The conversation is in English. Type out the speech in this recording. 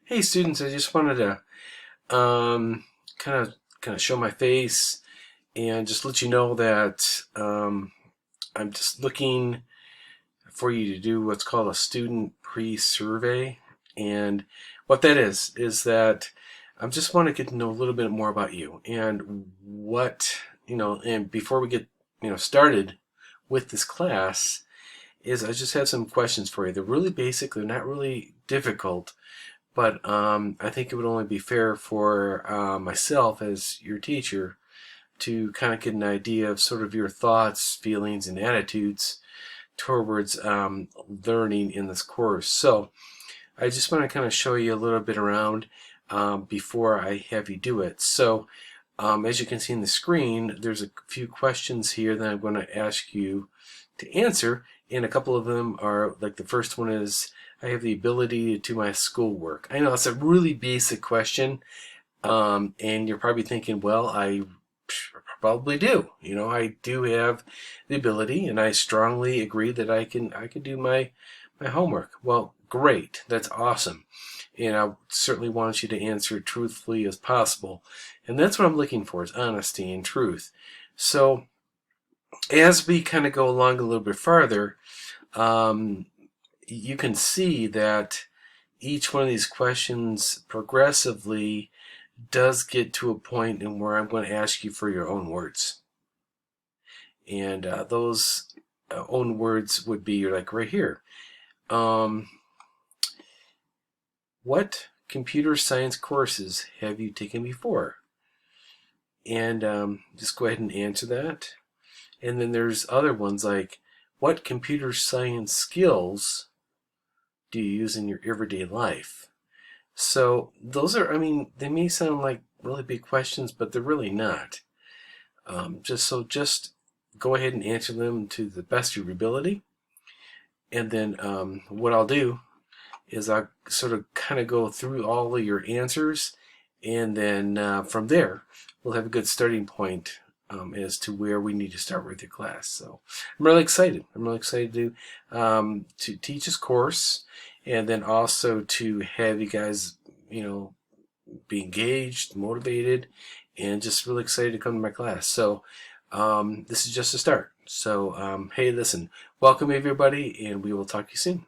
Hey students, I just wanted to kind of show my face and just let you know that I'm just looking for you to do what's called a student pre-survey. And what that is that I just want to get to know a little bit more about you and and before we get started with this class is I just have some questions for you. They're really basic, they're not really difficult. But I think it would only be fair for myself as your teacher to kind of get an idea of sort of your thoughts, feelings, and attitudes towards learning in this course. So I just want to kind of show you a little bit around before I have you do it. So as you can see on the screen, there's a few questions here that I'm going to ask you to answer, and a couple of them are, like, the first one is, I have the ability to do my schoolwork. I know it's a really basic question, and you're probably thinking, well, I probably do. I do have the ability, and I strongly agree that I can do my homework. Well, great, that's awesome, and I certainly want you to answer truthfully as possible, and that's what I'm looking for, is honesty and truth. So as we kind of go along a little bit farther, you can see that each one of these questions progressively does get to a point in where I'm going to ask you for your own words. And those own words would be like right here. What computer science courses have you taken before? And just go ahead and answer that. And then there's other ones like, what computer science skills do you use in your everyday life? So those are, they may sound like really big questions, but they're really not. Just go ahead and answer them to the best of your ability. And then what I'll do is I'll sort of kind of go through all of your answers, and then from there we'll have a good starting point as to where we need to start with your class. So I'm really excited. I'm really excited to teach this course, and then also to have you guys, be engaged, motivated, and just really excited to come to my class. So this is just a start. So hey, listen, welcome everybody, and we will talk to you soon.